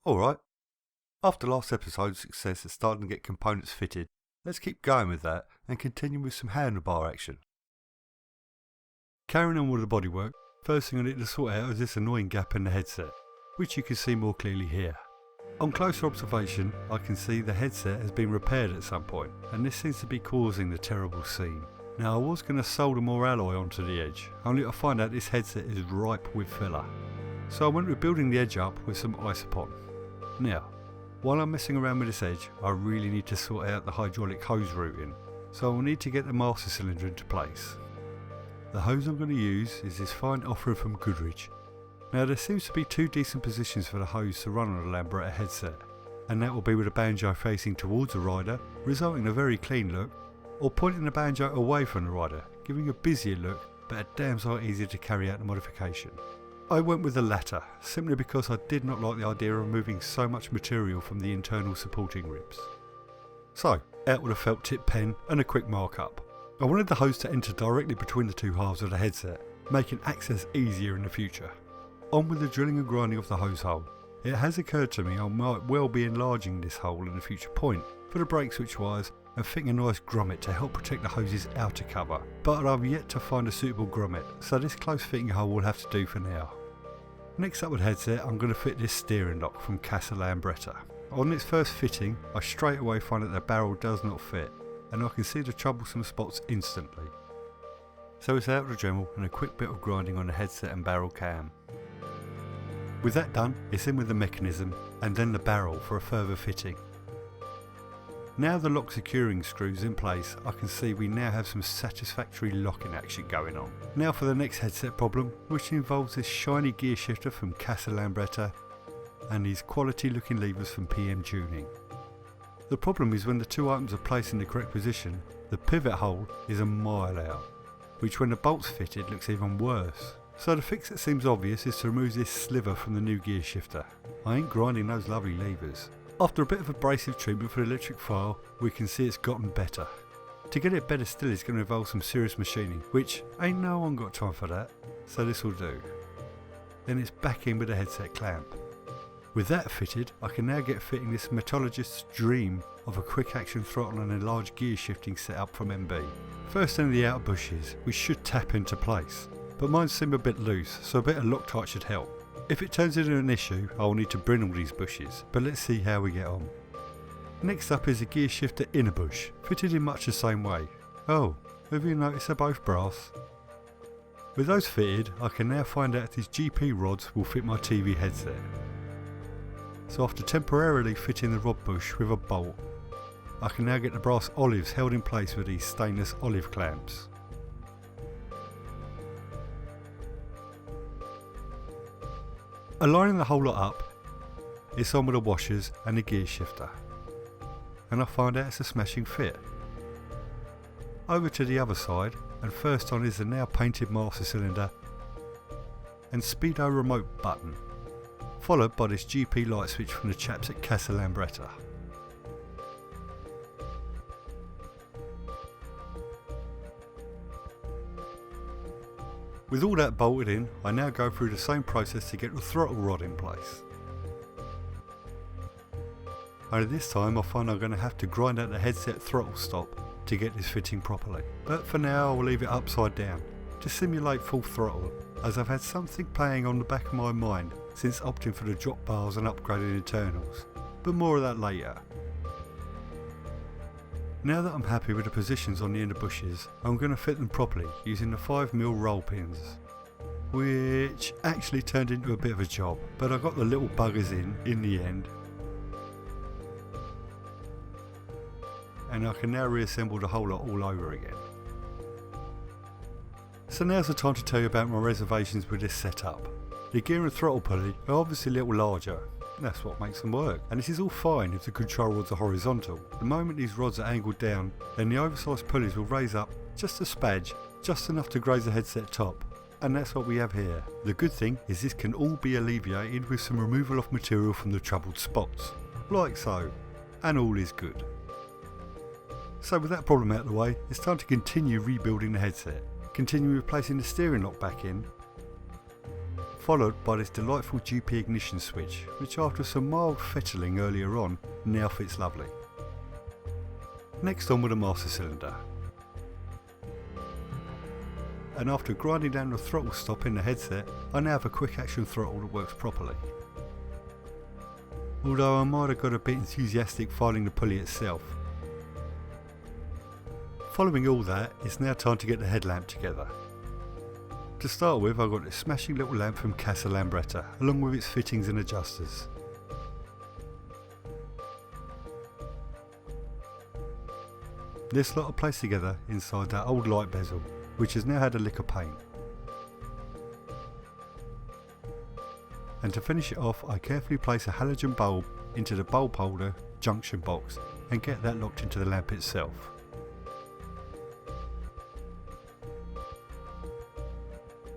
Alright, after last episode's success at starting to get components fitted, let's keep going with that and continue with some handlebar action. Carrying on with the bodywork, first thing I need to sort out is this annoying gap in the headset, which you can see more clearly here. On closer observation, I can see the headset has been repaired at some point, and this seems to be causing the terrible seam. Now I was going to solder more alloy onto the edge, only to find out this headset is ripe with filler. So I went with building the edge up with some isopon. Now, while I'm messing around with this edge, I really need to sort out the hydraulic hose routing, so I'll need to get the master cylinder into place. The hose I'm going to use is this fine offering from Goodrich. Now there seems to be two decent positions for the hose to run on a Lambretta headset, and that will be with the banjo facing towards the rider, resulting in a very clean look, or pointing the banjo away from the rider, giving a busier look but a damn sight easier to carry out the modification. I went with the latter, simply because I did not like the idea of removing so much material from the internal supporting ribs. So, out with a felt tip pen and a quick markup. I wanted the hose to enter directly between the two halves of the headset, making access easier in the future. On with the drilling and grinding of the hose hole. It has occurred to me I might well be enlarging this hole in a future point for the brake switch wires and fitting a nice grommet to help protect the hose's outer cover, but I've yet to find a suitable grommet, so this close fitting hole will have to do for now. Next up with the headset, I'm going to fit this steering lock from Casso Lambretta. On its first fitting, I straight away find that the barrel does not fit, and I can see the troublesome spots instantly. So it's out of the Dremel and a quick bit of grinding on the headset and barrel cam. With that done, it's in with the mechanism and then the barrel for a further fitting. Now the lock securing screws in place, I can see we now have some satisfactory locking action going on. Now for the next headset problem, which involves this shiny gear shifter from Casso Lambretta and these quality looking levers from PM Tuning. The problem is when the two items are placed in the correct position, the pivot hole is a mile out, which when the bolt's fitted looks even worse. So the fix that seems obvious is to remove this sliver from the new gear shifter. I ain't grinding those lovely levers. After a bit of abrasive treatment for the electric file, we can see it's gotten better. To get it better still is going to involve some serious machining, which ain't no one got time for that, so this will do. Then it's back in with the headset clamp. With that fitted, I can now get fitting this metallurgist's dream of a quick action throttle and a large gear shifting setup from MB. First in the outer bushes, which should tap into place, but mine seem a bit loose, so a bit of Loctite should help. If it turns into an issue, I will need to Brinell these bushes, but let's see how we get on. Next up is a gear shifter inner bush, fitted in much the same way. Oh, have you noticed they're both brass? With those fitted, I can now find out if these GP rods will fit my TV headset. So after temporarily fitting the rod bush with a bolt, I can now get the brass olives held in place with these stainless olive clamps. Aligning the whole lot up, it's on with the washers and the gear shifter, and I find out it's a smashing fit. Over to the other side, and first on is the now painted master cylinder and speedo remote button, followed by this GP light switch from the chaps at Casso Lambretta. With all that bolted in, I now go through the same process to get the throttle rod in place. Only this time I find I'm going to have to grind out the headset throttle stop to get this fitting properly. But for now I will leave it upside down to simulate full throttle, as I've had something playing on the back of my mind since opting for the drop bars and upgraded internals, but more of that later. Now that I'm happy with the positions on the inner bushes, I'm going to fit them properly using the 5mm roll pins, which actually turned into a bit of a job, but I got the little buggers in the end, and I can now reassemble the whole lot all over again. So now's the time to tell you about my reservations with this setup. The gear and throttle pulley are obviously a little larger. That's what makes them work, and this is all fine if the control rods are horizontal. The moment these rods are angled down, then the oversized pulleys will raise up just a smidge, just enough to graze the headset top, and that's what we have here. The good thing is this can all be alleviated with some removal of material from the troubled spots, like so, and all is good. So with that problem out of the way, it's time to continue rebuilding the headset, continue replacing the steering lock back in, followed by this delightful GP ignition switch, which after some mild fettling earlier on, now fits lovely. Next on with the master cylinder. And after grinding down the throttle stop in the headset, I now have a quick action throttle that works properly. Although I might have got a bit enthusiastic filing the pulley itself. Following all that, it's now time to get the headlamp together. To start with, I've got this smashing little lamp from Casso Lambretta, along with its fittings and adjusters. This lot are placed together inside that old light bezel, which has now had a lick of paint. And to finish it off, I carefully place a halogen bulb into the bulb holder junction box and get that locked into the lamp itself.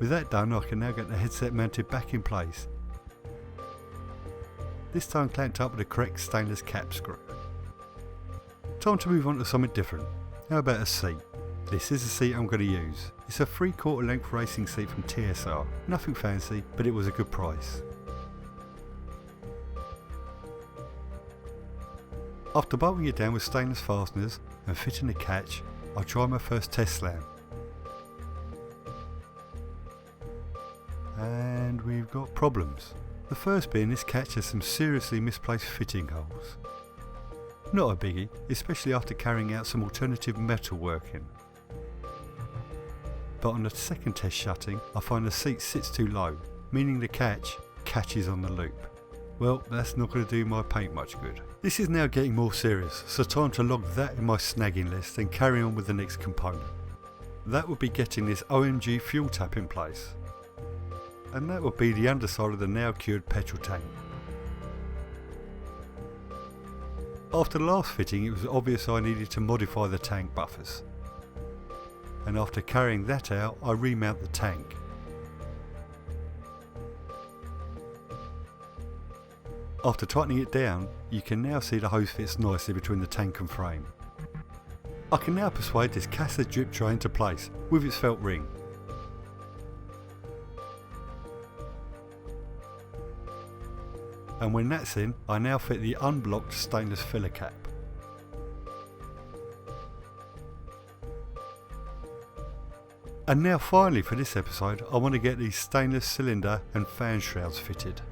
With that done, I can now get the headset mounted back in place, this time clamped up with the correct stainless cap screw. Time to move on to something different. How about a seat? This is the seat I'm going to use. It's a 3/4 length racing seat from TSR. Nothing fancy, but it was a good price. After bolting it down with stainless fasteners and fitting the catch, I try my first test slam. And we've got problems. The first being this catch has some seriously misplaced fitting holes. Not a biggie, especially after carrying out some alternative metal working. But on the second test shutting, I find the seat sits too low, meaning the catch catches on the loop. Well, that's not going to do my paint much good. This is now getting more serious, so time to log that in my snagging list and carry on with the next component. That would be getting this OMG fuel tap in place. And that would be the underside of the now cured petrol tank. After the last fitting, it was obvious I needed to modify the tank buffers. And after carrying that out, I remount the tank. After tightening it down, you can now see the hose fits nicely between the tank and frame. I can now persuade this Casso drip tray into place with its felt ring. And when that's in, I now fit the unblocked stainless filler cap. And now finally for this episode, I want to get these stainless cylinder and fan shrouds fitted.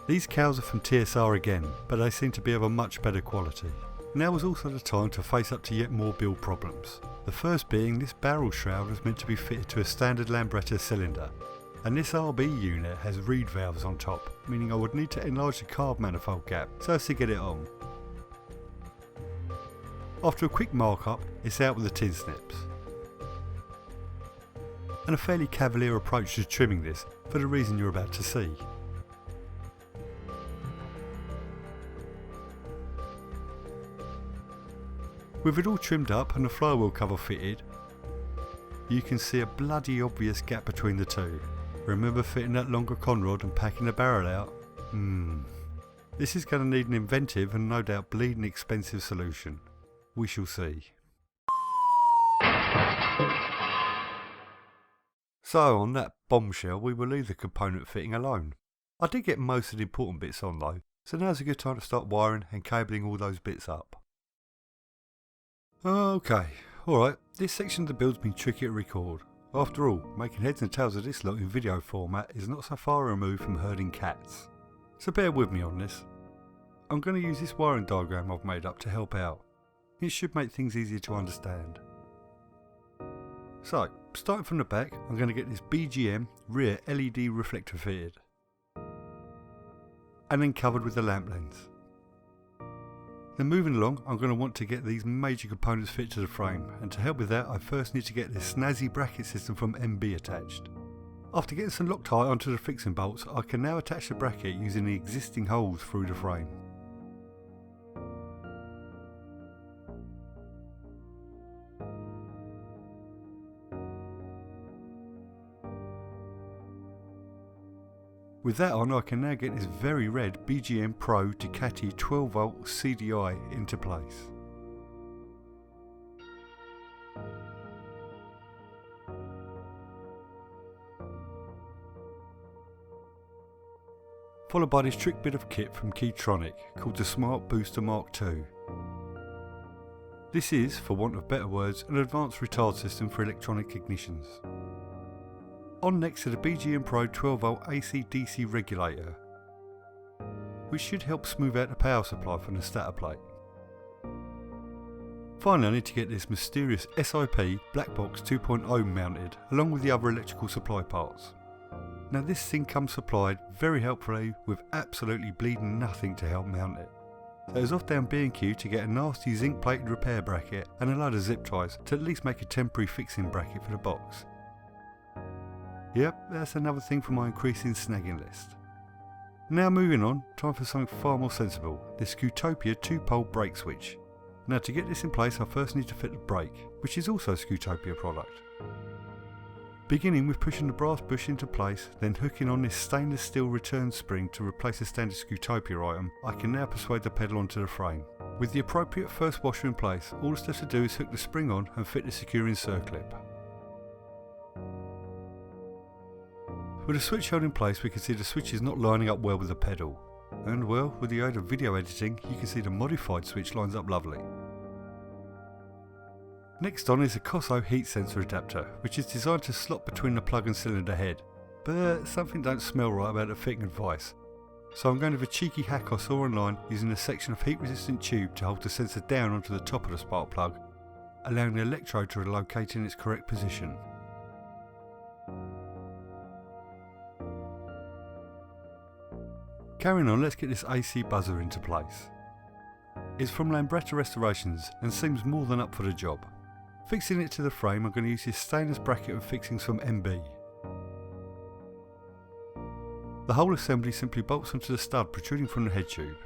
These cows are from TSR again, but they seem to be of a much better quality. Now was also the time to face up to yet more build problems. The first being this barrel shroud was meant to be fitted to a standard Lambretta cylinder. And this RB unit has reed valves on top, meaning I would need to enlarge the carb manifold gap so as to get it on. After a quick mark-up, it's out with the tin snips. And a fairly cavalier approach to trimming this for the reason you're about to see. With it all trimmed up and the flywheel cover fitted, you can see a bloody obvious gap between the two. Remember fitting that longer conrod and packing the barrel out? This is going to need an inventive and no doubt bleeding expensive solution. We shall see. So on that bombshell, we will leave the component fitting alone. I did get most of the important bits on though, so now's a good time to start wiring and cabling all those bits up. Okay, alright, this section of the build's been tricky to record. After all, making heads and tails of this lot in video format is not so far removed from herding cats. So bear with me on this. I'm going to use this wiring diagram I've made up to help out. It should make things easier to understand. So, starting from the back, I'm going to get this BGM rear LED reflector fitted. And then covered with the lamp lens. Then moving along, I'm going to want to get these major components fit to the frame, and to help with that I first need to get this snazzy bracket system from MB attached. After getting some Loctite onto the fixing bolts, I can now attach the bracket using the existing holes through the frame. With that on, I can now get this very red BGM Pro Ducati 12V CDI into place. followed by this trick bit of kit from Keytronic called the Smart Booster Mark II. This is, for want of better words, an advanced retard system for electronic ignitions. On next to the BGM Pro 12V AC-DC regulator, which should help smooth out the power supply from the stator plate. Finally, I need to get this mysterious SIP black box 2.0 mounted along with the other electrical supply parts. Now this thing comes supplied very helpfully with absolutely bleeding nothing to help mount it. So I was off down B&Q to get a nasty zinc plated repair bracket and a load of zip ties to at least make a temporary fixing bracket for the box. Yep, that's another thing for my increasing snagging list. Now moving on, time for something far more sensible, the Scootopia 2-pole brake switch. Now to get this in place I first need to fit the brake, which is also a Scootopia product. Beginning with pushing the brass bush into place, then hooking on this stainless steel return spring to replace a standard Scootopia item, I can now persuade the pedal onto the frame. With the appropriate first washer in place, all that's left to do is hook the spring on and fit the securing circlip. With the switch held in place, we can see the switch is not lining up well with the pedal. And well, with the aid of video editing, you can see the modified switch lines up lovely. Next on is a Casso heat sensor adapter, which is designed to slot between the plug and cylinder head. But something don't smell right about the fitting advice. So I'm going with a cheeky hack I saw online using a section of heat resistant tube to hold the sensor down onto the top of the spark plug, allowing the electrode to locate in its correct position. Carrying on, let's get this AC buzzer into place. It's from Lambretta Restorations and seems more than up for the job. Fixing it to the frame, I'm going to use this stainless bracket and fixings from MB. The whole assembly simply bolts onto the stud protruding from the head tube.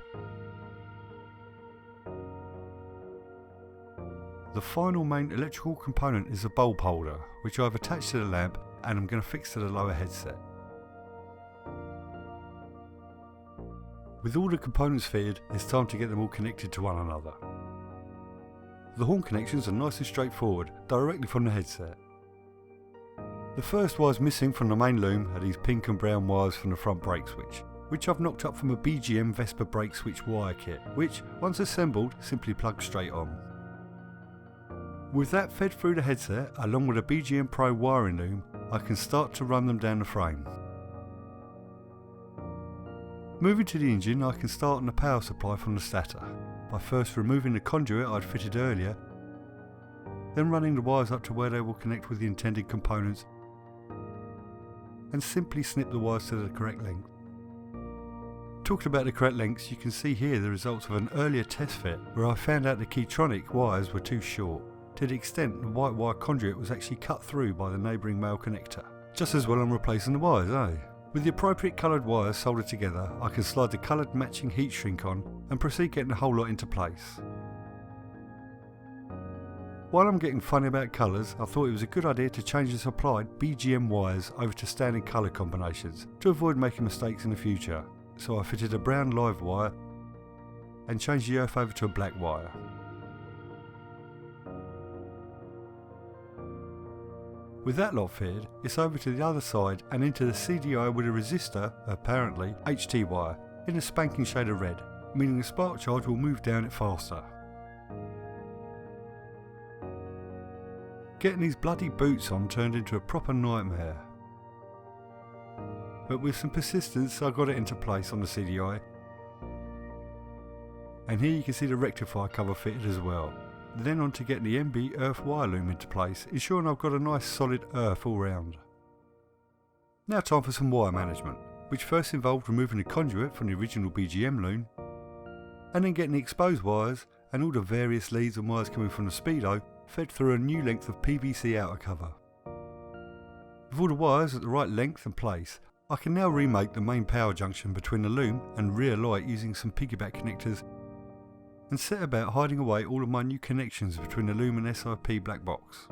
The final main electrical component is a bulb holder, which I've attached to the lamp and I'm going to fix to the lower headset. With all the components fitted, it's time to get them all connected to one another. The horn connections are nice and straightforward, directly from the headset. The first wires missing from the main loom are these pink and brown wires from the front brake switch, which I've knocked up from a BGM Vespa brake switch wire kit, which, once assembled, simply plugs straight on. With that fed through the headset, along with a BGM Pro wiring loom, I can start to run them down the frame. Moving to the engine, I can start on the power supply from the stator, by first removing the conduit I'd fitted earlier, then running the wires up to where they will connect with the intended components, and simply snip the wires to the correct length. Talking about the correct lengths, you can see here the results of an earlier test fit where I found out the Keytronic wires were too short, to the extent the white wire conduit was actually cut through by the neighbouring male connector. Just as well I'm replacing the wires, eh? With the appropriate coloured wires soldered together, I can slide the coloured matching heat shrink on and proceed getting the whole lot into place. While I'm getting funny about colours, I thought it was a good idea to change the supplied BGM wires over to standard colour combinations to avoid making mistakes in the future, so I fitted a brown live wire and changed the earth over to a black wire. With that lot fitted, it's over to the other side and into the CDI with a resistor, apparently, HT wire, in a spanking shade of red, meaning the spark charge will move down it faster. Getting these bloody boots on turned into a proper nightmare. But with some persistence I got it into place on the CDI. And here you can see the rectifier cover fitted as well. Then on to get the MB earth wire loom into place, ensuring I've got a nice solid earth all round. Now time for some wire management, which first involved removing the conduit from the original BGM loom, and then getting the exposed wires and all the various leads and wires coming from the Speedo fed through a new length of PVC outer cover. With all the wires at the right length and place, I can now remake the main power junction between the loom and rear light using some piggyback connectors, and set about hiding away all of my new connections between the loom and SIP black box.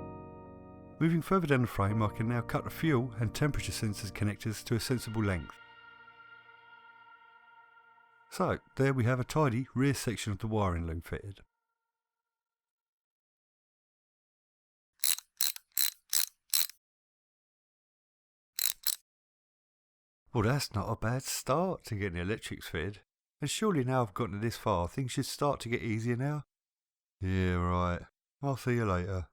Moving further down the frame, I can now cut the fuel and temperature sensors connectors to a sensible length. So there we have a tidy rear section of the wiring loom fitted. Well, that's not a bad start to getting the electrics fitted. And surely now I've gotten this far, things should start to get easier now. Yeah, right. I'll see you later.